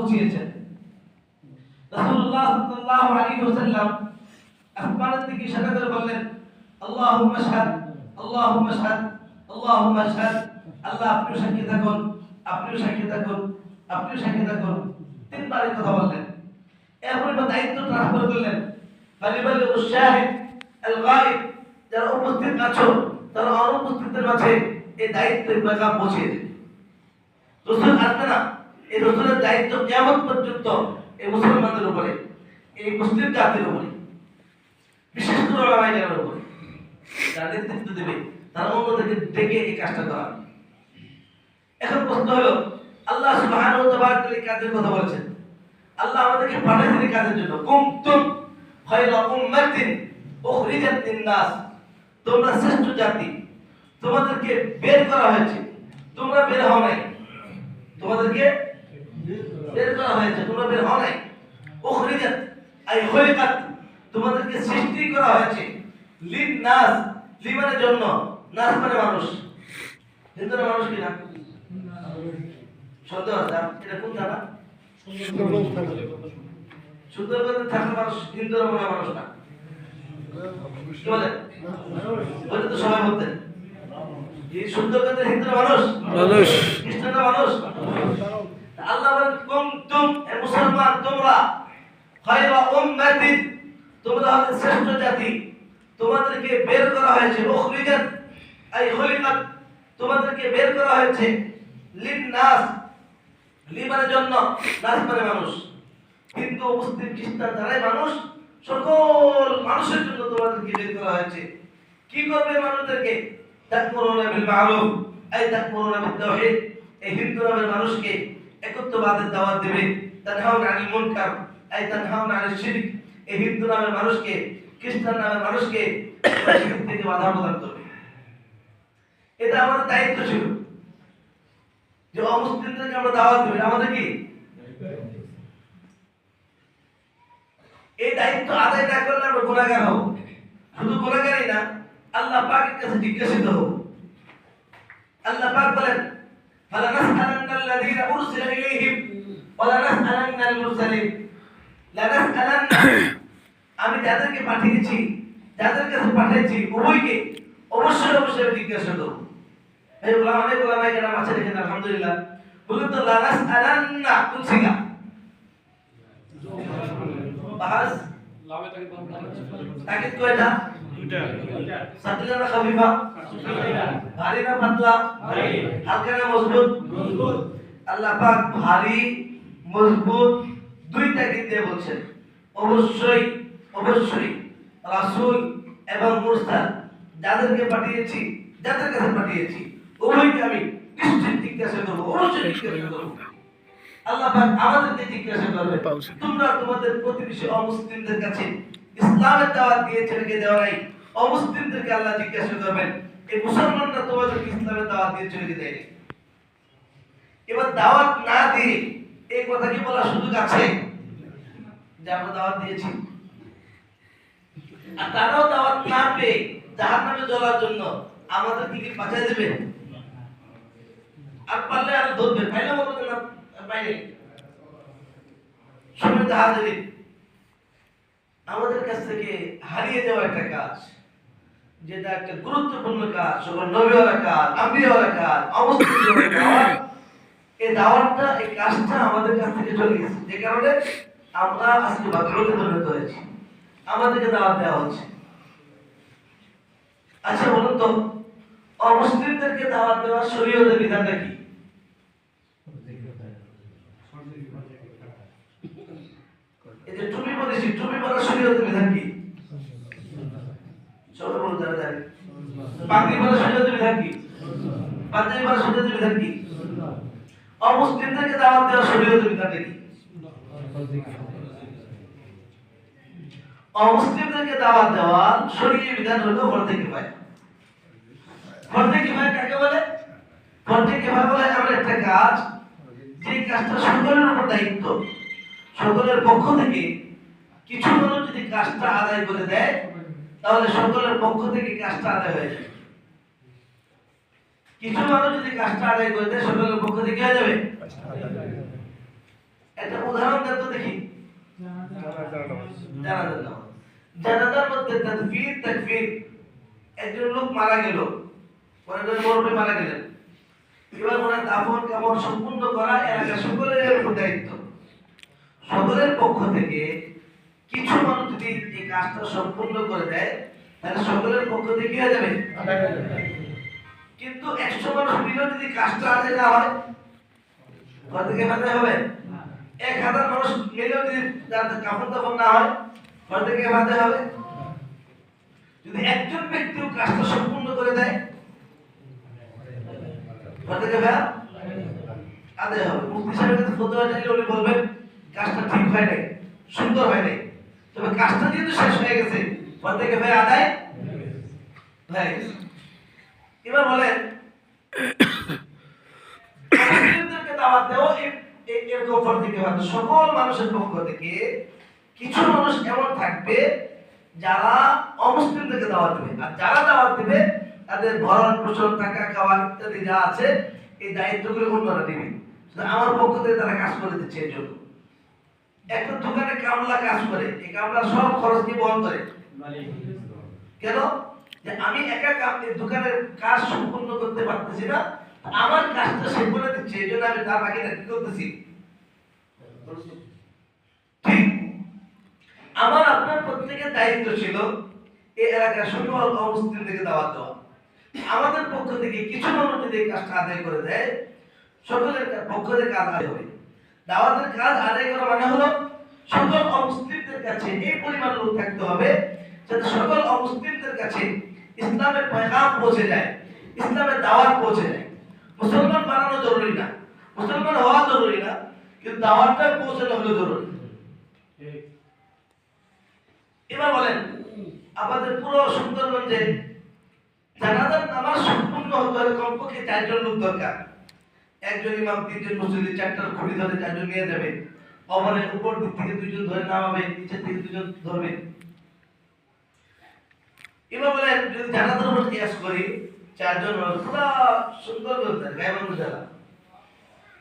পৌঁছিয়েছেন। রাসূলুল্লাহ সাল্লাল্লাহু আলাইহি ওয়াসাল্লাম আসমানের দিকে ইশারা করে বললেন, আল্লাহুম্মা আশহাদ, আল্লাহুম্মা আশহাদ, আল্লাহুম্মা আশহাদ। আল্লাহ আপনিও সাক্ষী থাকুন, আপনিও সাক্ষী থাকুন, আপনিও সাক্ষী থাকুন। তিনবার এই কথা বললেন। এরপরে দায়িত্ব ট্রান্সফার করলেন, ফালিবাল্লিগু শাহিদ আল গায়ব, যারা উপস্থিত আছো তারা অনুপস্থিতদের মাঝে এই দায়িত্বের পেগাম পৌঁছে দিন। রাসূল আসবে না, এই রাসূলের দায়িত্ব কিয়ামত পর্যন্ত এই মুসলমানদের উপরে, এই মুসলিম জাতির উপরে, বিশেষ করে উলামায়ে কেরামের উপরে যারা নেতৃত্ব দেবে, তারা অন্যদেরকে ডেকে এই কাজটা করাবে। এখন প্রশ্ন হলো, আল্লাহ সুবহানাহু ওয়া তাআলা এই কাজের কথা বলেছেন। আল্লাহ আমাদেরকে পাঠিয়েছেন এই কাজের জন্য। কুনতুম খায়রা উম্মাতিন উখরিজাত লিন-নাস, তোমরা শ্রেষ্ঠ জাতি, তোমাদেরকে বের করা হয়েছে, তোমরা বের হও নাই, তোমাদেরকে বের করা হয়েছে, তোমরা বের হও নাই। উখরিজাত আই খুলিকাত, তোমাদেরকে সৃষ্টি করা হয়েছে। লিন-নাস, লি মানে জন্য, নাস মানে মানুষ। হিন্দুরা মানুষ কি না? সন্দেহ আছে এটা কোন জানা? সুন্দরবনে থাকা মানুষ হিন্দুরা মনে মানুষ না, কি বলে? ওইটা তো সবাই বলতেন এই সুন্দরবনের হিন্দুরা মানুষ, মানুষ খ্রিস্টানরা মানুষ। আল্লাহ বলেন, কুনতুম, এ মুসলমান তোমরা, খায়রা উম্মাতিন, তোমরা হচ্ছে শ্রেষ্ঠ জাতি, তোমাদেরকে বের করা হয়েছে। উখরিজাত আই খুলিকাত, তোমাদেরকে বের করা হয়েছে। লিন-নাস, লি মানে জন্য, নাস মানে মানুষ। কিন্তু মুসলিম খ্রিস্টান যারাই মানুষ, সকল মানুষের জন্য তোমাদেরকে বের করা হয়েছে। কি করবে মানুষদেরকে? তা'মুরুনা বিল মা'রুফ আই তা'মুরুনা বিত তাওহীদ, এই হিন্দু নামের মানুষকে একত্ববাদের দাওয়াত দেবে। তানহাউনা আনিল মুনকার আই তানহাউনা আনিশ শিরক, এই হিন্দু নামের মানুষকে, খ্রিস্টান নামের মানুষকে শিরক থেকে বাধা প্রদান করবে। এটা আমাদের দায়িত্ব ছিল যে অমুসলিমদেরকে আমরা দাওয়াত দেব, আমাদের কি এই দায়িত্ব আদায় না করলে আমরা গুনাহগার হব। শুধু গুনাহগারই না, আল্লাহ পাকের কাছে জিজ্ঞাসিত হব। আল্লাহ পাক বলেন, ফালানাসআলান্নাল্লাযীনা উরসিলা ইলাইহিম ওয়া লানাসআলান্নাল মুরসালিন, লানাসআলান্না, আমি যাদেরকে পাঠিয়েছি, যাদের কাছে পাঠিয়েছি উভয়কে অবশ্যই অবশ্যই আমি জিজ্ঞাসা করব। এই ওলামায়ে কেরাম আছে দেখেন, আলহামদুলিল্লাহ। বলুন তো, লানাসআলান্না কোন সিগা? বাহাস লামে তাকিদ কয়টা? দুইটা। সাকিলা না খাফিফা? দুইটা। ভারী না পাতলা? ভারী। হালকা না মজবুত? মজবুত। আল্লাহ পাক ভারী মজবুত দুই তাকিদ দিয়ে বলছেন, অবশ্যই অবশ্যই রাসূল এবং মুরসাল যাদেরকে পাঠিয়েছি, যাদের কাছে পাঠিয়েছি উভয়কে আমি নিশ্চয় জিজ্ঞাসা করব, অবশ্যই জিজ্ঞাসা করব। আল্লাহ পাক আমাদেরকে জিজ্ঞাসা করবে, তোমরা তোমাদের প্রতিবেশী অমুসলিমদের কাছে ইসলামের দাওয়াত দিয়েছে নাকি দেওয়া নাই? অমুসলিমদেরকে আল্লাহ জিজ্ঞাসা করবেন, এই মুসলমানরা তোমাদেরকে ইসলামের দাওয়াত দিয়েছে নাকি দেয়নি? এবার দাওয়াত না দিয়ে এই কথা কি বলার সুযোগ আছে যে আমরা দাওয়াত দিয়েছি? আর তারাও দাওয়াত না পেয়ে জাহান্নামে জ্বলার জন্য আমাদের কি বাঁচাই দেবে? আর পারলে আর ধরবে, পাইলে বলবে না পাইনি। সম্মানিত হাজিরিন, আমাদের কাছ থেকে হারিয়ে যাওয়া একটা কাজ, যেটা একটা গুরুত্বপূর্ণ কাজ, সকল নবীওয়ালা কাজ, আম্বিয়াওয়ালা কাজ, অমুসলিমদের দাওয়াত, এই দাওয়াতটা, এই কাজটা আমাদের কাছ থেকে চলে গেছে, যে কারণে আমরা আজকে বাধ্যতায় পরিণত হয়েছি, আমাদেরকে দাওয়াত দেওয়া হচ্ছে। আচ্ছা বলুন তো, অমুসলিমদেরকে দাওয়াত দেওয়ার শরীয়তের বিধানটা কি? এই যে টুপি পরেছি, টুপি পরার শরীয়তের বিধান কি? সবাই বলুন, যারা জানে। পাগড়ি পরার শরীয়তের বিধান কি? পাঞ্জাবি পরার শরীয়তের বিধান কি? অমুসলিমদেরকে দাওয়াত দেওয়ার শরীয়তের বিধানটা কি? অমুসলিমদেরকে দাওয়াত দেওয়ার শরীয়তের বিধান হলো ফরজে কিফায়া। ফরজে কিফায়া কাকে বলে? ফরজে কিফায়া বলে এমন একটা কাজ, যে কাজটা সকলের উপর দায়িত্ব, সকলের পক্ষ থেকে কিছু মানুষ যদি কাজটা আদায় করে দেয়, তাহলে সকলের পক্ষ থেকে কাজটা আদায় হয়ে যাবে। কিছু মানুষ যদি কাজটা আদায় করে দেয়, সকলের পক্ষ থেকে হয়ে যাবে। একটা উদাহরণ দেন তো দেখি। জানাজার মধ্যে তাকবীর তাকবীর, একজন লোক মারা গেল, পরে মরবে মারা গেলেন, এবার ওনার দাফন কাফন সম্পূর্ণ করা এলাকা সকলের দায়িত্ব। সকলের পক্ষ থেকে কিছু মানুষ যদি এই কাজটা সম্পূর্ণ করে দেয় তাহলে সকলের পক্ষ থেকে কি হয়ে যাবে? কিন্তু 100 মানুষ মিলেও যদি কাজটা আদায় না হয় কত থেকে বাধা হবে? 1000 মানুষ মিলেও যদি কাফন দাফন না হয় কত থেকে বাধা হবে? যদি একজন ব্যক্তিও কাজটা সম্পূর্ণ করে দেয় কত থেকে আদায় হবে? মুফতি সাহেবের কাছে ফতোয়া চাইলে উনি বলবেন কাজটা ঠিক হয় নাই, সুন্দর হয় নাই, তবে কাজটা যেহেতু শেষ হয়ে গেছে কত থেকে আদায় হয়ে গেছে। এবার বলেন মুসলিমদেরকে দাওয়াত দেওয়া এরকম থেকে সকল মানুষের পক্ষ থেকে কিছু মানুষ এমন থাকবে যারা অমুসলিমদেরকে দাওয়াত দেবে, আর যারা দাওয়াত দেবে তাদের ভরণ পোষণ থাকা খাওয়া ইত্যাদি যা আছে এই দায়িত্বগুলো অন্যরা নেবে। আমার পক্ষ থেকে তারা কাজ করে দিচ্ছে। এই জন্য একটা দোকানে কামলা কাজ করে, এই কামলা সব খরচ দিয়ে বহন করে। কেন? যে আমি একা দোকানের কাজ সম্পূর্ণ করতে পারতেছি না, আমার কাজটা সে করে দিচ্ছে, এই জন্য আমি তার বাকি কি করতেছি। ঠিক আমার আপনার প্রত্যেকের দায়িত্ব ছিল এই এলাকার সকল অমুসলিমদেরকে দাওয়াত দেওয়া। আমাদের পক্ষ থেকে কিছু মানুষ যদি এই কাজটা আদায় করে দেয় সকলের পক্ষ থেকে কাজ আদায় হবে। দাওয়াতের কাজ আদায় করা মানে হলো সকল অমুসলিমদের কাছে এই পরিমাণ লোক থাকতে হবে যাতে সকল অমুসলিমদের কাছে ইসলামের পয়গাম পৌঁছে যায়, ইসলামের দাওয়াত পৌঁছে যায়। মুসলমান বানানো জরুরি না, মুসলমান হওয়া জরুরি না, কিন্তু দাওয়াতটা পৌঁছানো হলো জরুরি। এবার বলেন আমাদের পুরো সুন্দরগঞ্জে জানাজার নামাজ সম্পূর্ণ হতে হলে কমপক্ষে 4 জন লোক দরকার। একজন ইমাম 3 জন মসজিদে 4টার খুঁটি ধরে 4 জন নিয়ে যাবে, অবনের উপর দিক থেকে 2 জন ধরে নামাবে, নিচের থেকে 2 জন ধরবে। এবার বলেন যদি জানাজার উপর কিয়াস করি 4 জন পুরো সুন্দরগঞ্জ গাইবান্ধা জেলা,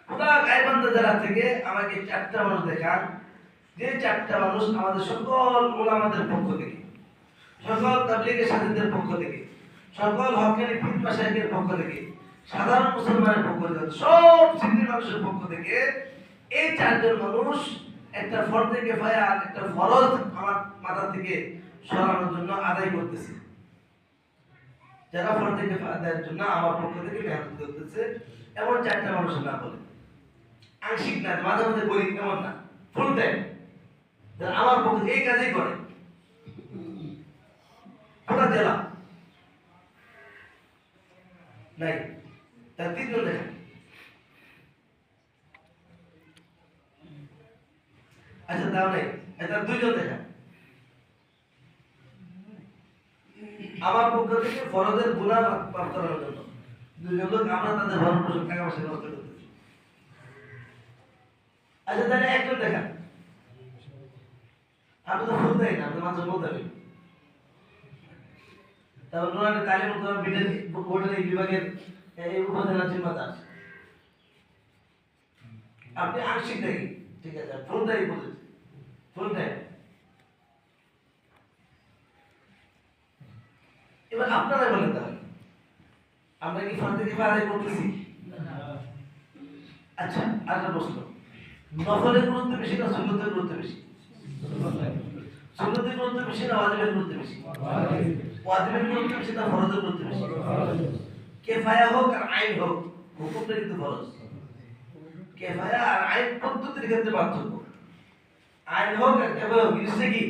পুরো গাইবান্ধা জেলা থেকে আমাকে 4টা মানুষ দেখান, যে 4টা মানুষ আমাদের সকল উলামাদের পক্ষ থেকে, সকল তাবলীগের সাথীদের পক্ষ থেকে, সকল হকানি পীর মাশায়েখের পক্ষ থেকে, সাধারণ মুসলমানের পক্ষ থেকে, সব শ্রেণীর মানুষের পক্ষ থেকে এই 4 জন মানুষ একটা ফরজে কিফায়া, একটা ফরজ আমার মাথা থেকে সরানোর জন্য আদায় করতেছে। যারা ফরজে কিফায়া আদায়ের জন্য আমার পক্ষ থেকে মেহনত করতেছে এমন 4টা মানুষের নাম বলে। আংশিক না, মাঝে মাঝে বলি এমন না, ফুল টাইম যারা আমার পক্ষে এই কাজই করে পুরা জেলা নাই। তার 3 জন দেখেন। আচ্ছা তাও নাই, তার 2 জন দেখেন। আমার পক্ষ থেকে ফরজের গুনাহ মাফ করার জন্য 2 জন লোক আমরা তাদের ভরণ পোষণ টাকা পয়সা ব্যবস্থা করতেছি। আচ্ছা তাহলে একজন দেখেন। আমি তো ফুল দেই না, আমি মাত্র বলতে পারি। তারপর নোয়ানের তালিম করার বোর্ডের এই বিভাগের এই উপজেলার জিম্মাদার আপনি আংশিক দেখি, ঠিক আছে, ফুল দেয় বলেছে, ফুল দেয়। এবার আপনারা বলেন তাহলে আমরা কি ফরজ থেকে আদায় করতেছি? আচ্ছা আরেকটা প্রশ্ন, নফলের গুরুত্ব বেশি না সুন্নতের গুরুত্ব বেশি? সুন্নতের গুরুত্ব বেশি না ওয়াজিবের গুরুত্ব বেশি? ওয়াজিবের গুরুত্ব বেশি না ফরজের গুরুত্ব বেশি? কিফায়া হোক আর আইন হোক, হুকুমটা কিন্তু ফরজ। কিফায়া আর আইন পদ্ধতির ক্ষেত্রে পার্থক্য। আইন হোক আর কিফায়া হোক, জিনিসটা কি?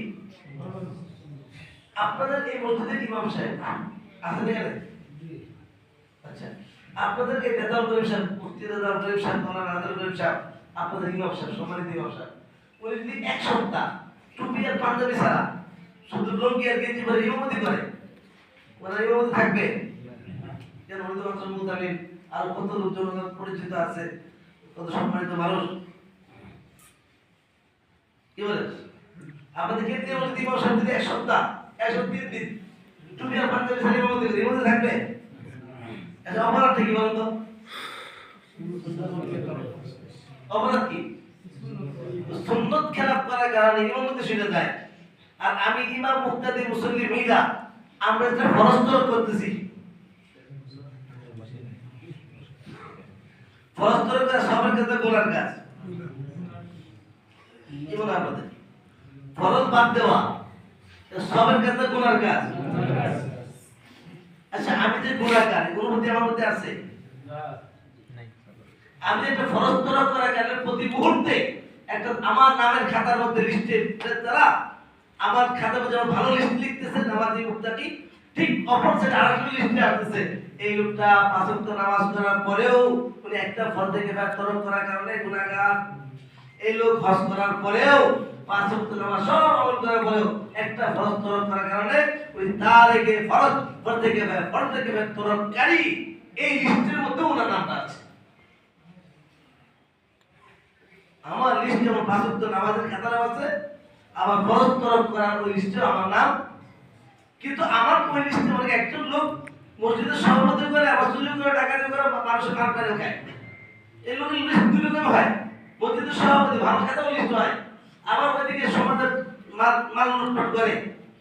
আপনাদের এই মসজিদের ইমাম সাহেব আছেন এখানে? আচ্ছা আপনাদের এই নেতাল করিম সাহেব, মুফতি নেতাল করিম সাহেব, মাওলানা নাজার করিম সাহেব, আপনাদের ইমাম সাহেব, সম্মানিত ইমাম সাহেব, উনি যদি 1 সপ্তাহ টুপি আর পাঞ্জাবি ছাড়া শুধু লুঙ্গি আর গেঞ্জি পরে ইমামতি করে, ওনার ইমামতি থাকবে? যেন উনি তো মাত্র মুতামিম, আর কত লোকজন পরিচিত আছে, কত সম্মানিত মানুষ, কি বলেন? আপনাদের ক্ষেত্রে যদি ইমাম সাহেব যদি 1 সপ্তাহ 103 দিন টুপি আর পাঞ্জাবি ছাড়া ইমামতি থাকবে? অপরাধ কি বলতো? অপরাধ কি? সুন্নত খেলাফ করার কারণে ইমামতি শুনে যায়। আর আমি ইমাম মুক্তাদি মুসল্লি মিলা আমরা যে ফরজ তরক করতেছি, ফরজ তরক সবার কাছে গোলার কাজ। কি বলে আপনাদের ফরজ বাদ দেওয়া সবার কাছে গোলার কাজ। আচ্ছা আমি যে গুনাহগার এর মধ্যে আমার মধ্যে আছে, আমি একটা ফরজ তরক করার কারণে প্রতি মুহূর্তে একটা আমার নামের খাতার মধ্যে লিস্টে তারা আমার খাতার মধ্যে ভালো লিস্ট লিখতেছে নামাজি মুক্তাকি, ঠিক অপোজিট আরেকটা লিস্টে আসছে এই লোকটা পাঁচ ওয়াক্ত নামাজ করার পরেও উনি একটা ফরজ থেকে তরক করার কারণে গুনাহগার। এই লোক হজ করার পরেও পাঁচ ওয়াক্ত নামাজ সব আমল করার পরেও একটা ফরজ তরক করার কারণে ওই তারিখে ফরজ থেকে তরককারী এই লিস্টের মধ্যে ওনার নামটা আছে। আমার লিস্টে যেমন পাঁচ ওয়াক্ত নামাজের খাতা আছে, আবার ফরজ তরক করার ওই লিস্টে আমার নাম, কিন্তু আমার ওই লিস্টে মানে একজন লোক মসজিদের সভাপতি করে আবার চুরি করে ডাকাতি করে মানুষের কান করে খায়। এই লোকের লিস্ট দুই রকম হয়, মসজিদের সভাপতি ভালো খাতাও লিস্ট হয়, আবার ওইদিকে সমাজের মাল লুটপাট করে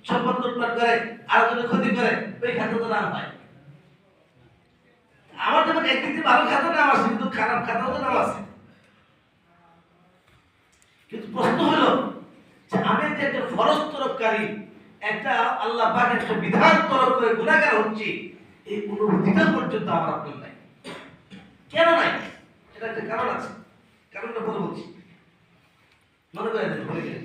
সম্পদ লুটপাট করে আর জন্য ক্ষতি করে ওই খাতা তো নাম হয়। আমার যেমন একদিকে ভালো খাতা নাম আছে কিন্তু খারাপ খাতাও তো নাম আছে। কিন্তু প্রশ্ন হলো যে আমি যে একটা ফরজ তরককারী, একটা আল্লাহ পাক একটা বিধান তরক করে গুনাহগার হচ্ছি, এই অনুভূতিটা পর্যন্ত আমার আপনার নাই। কেন নাই? এটা একটা কারণ আছে, কারণটা বলে বলছি, মনে করে দেন বলে গেলেন।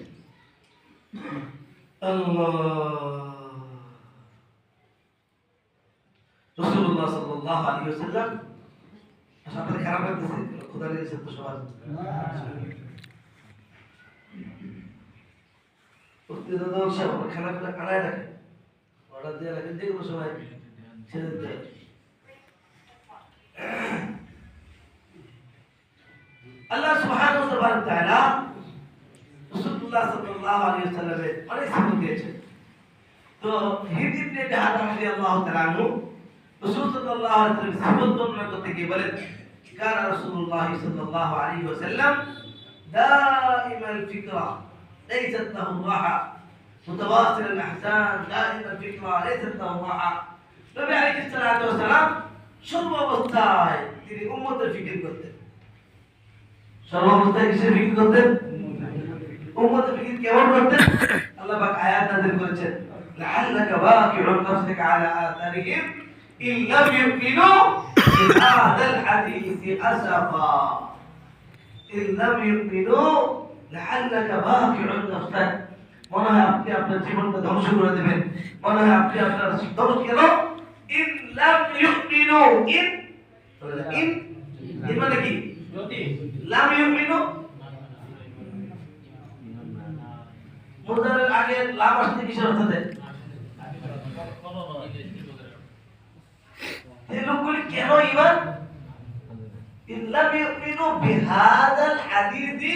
রাসূলুল্লাহ সাল্লাল্লাহু আলাইহি ওয়াসাল্লাম আপনাদের খারাপ লাগতেছে খোদা লেগেছে তো সবার প্রতিদিন দর্শক খানা খানা আনায় রাখে অর্ডার দিয়ে রাখে যেগুলো সবাই ছেড়ে দিতে হয়। আল্লাহ সুবহানাহু ওয়া তাআলা রাসূলুল্লাহ সাল্লাল্লাহু আলাইহি ওয়াসাল্লামের অনেক সিফাত দিয়েছেন। তো হিন্দ ইবনে জাহাদ রাদিয়াল্লাহু তাআলা আনহু রাসূল সাল্লাল্লাহু আলাইহি ওয়াসাল্লাম সিফাত বর্ণনা করতে গিয়ে বলেন, কানা রাসূলুল্লাহ সাল্লাল্লাহু আলাইহি ওয়াসাল্লাম দাইমাল ফিকরা ليست له راحة متواصل الأحزان دائما الفكرة ليست له راحة। নবী আলাইহিস সালাতু ওয়াস সালাম সর্বাবস্থায় তিনি উম্মতের ফিকির করতেন। সর্বাবস্থায় কিসের ফিকির করতেন? উম্মতের ফিকির কেমন করতেন? আল্লাহ পাক আয়াত নাযিল করেছেন, লাআল্লাকা বাকিউন নাফসাকা আলা আথারিহিম ইন লাম ইউমিনু বিহাযাল হাদীসি আসাফা ইন লাম ইউমিনু লাআল্লাকা বাকিউন নাফসাক। মনে হয় আপনি আপনার জীবনটা ধ্বংস করে দেবেন, মনে হয় আপনি আপনার ধ্বংস কেন? ইন লাম ইউমিনু ইন মানে কি? যদি লাম ইউমিনু মুদারের আগে লাম আসতে কিসের অর্থ দেয়? এই লোকগুলি কেন ঈমান? ইন লাম ইউমিনু বিহাযাল হাদীসি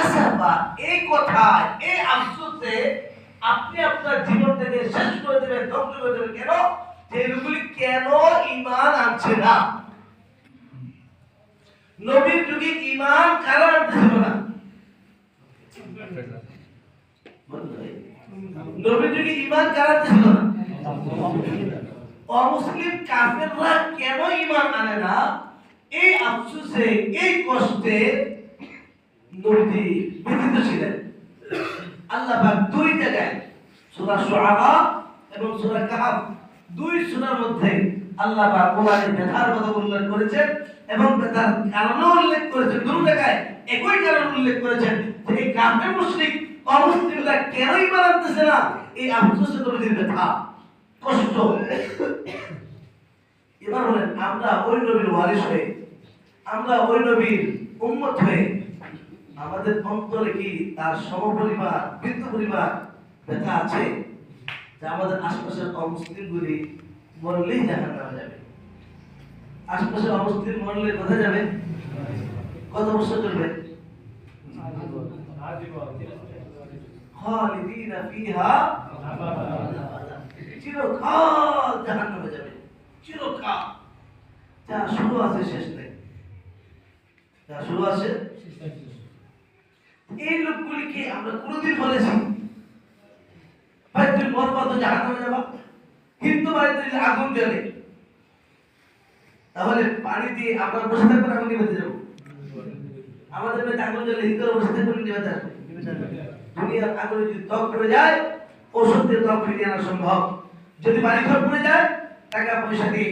আসাফা। এই কথায় এই আফসোসে আপনি আপনার জীবনটাকে শেষ করে দেবেন, ধ্বংস করে দেবেন। কেন? যে লোকগুলি কেন ঈমান আনছে না? নবীর যুগে ঈমান কারা আনতেছিল না? নবীর যুগে ঈমান কারা আনতেছিল না? অমুসলিম কাফেররা কেন ঈমান আনে না? এই আফসোসে এই কষ্টে নবী ব্যথিত ছিলেন। আল্লাহ পাক দুই জায়গায় সূরা শুআরা এবং সূরা কাহফ দুই সূরার মধ্যে আল্লাহ পাক ওনাদের ব্যথার কথা উল্লেখ করেছেন এবং ব্যথার কারণও উল্লেখ করেছেন। দুই জায়গায় একই কারণ উল্লেখ করেছেন যে এই কাফের মুশরিক অমুসলিমরা কেন ঈমান আনতেছে না? এই আফসোসে নবীর ব্যথা কষ্ট। এবার বলেন আমরা ওই নবীর ওয়ারিস হয়ে, আমরা ওই নবীর উম্মত হয়ে আমাদের অন্তরে কি তার সমপরিমাণ বিন্দু পরিমাণ ব্যথা আছে যে আমাদের আশপাশের অমুসলিমগুলি মরলেই জাহান্নামে যাবে? আশপাশের অমুসলিম মরলে কোথায় যাবে? কত বছর চলবে? খালিদিনা ফিহা চিরকাল জাহান্নামে যাবে, চিরকাল। যা শুরু আছে শেষ নেই, যা শুরু আছে এই লোকগুলিকে আমরা কোনোদিন বলেছি ভাই তুমি মরবা তো জাহান্নামে যাবা, হিন্দু বাড়িতে যদি আগুন জ্বলে তাহলে পানি দিয়ে আমরা বসে থাকবো আগুন নিভাতে যাবো? আমাদের বাড়িতে আগুন জ্বলে হিন্দুরা বসে থাকবো নিভাতে আসবে? দুনিয়ার আগুনে যদি ত্বক পড়ে যায় ওষুধ দিয়ে ত্বক ফিরিয়ে আনা সম্ভব। যদি বাড়ি ঘর পড়ে যায় টাকা পয়সা দিয়ে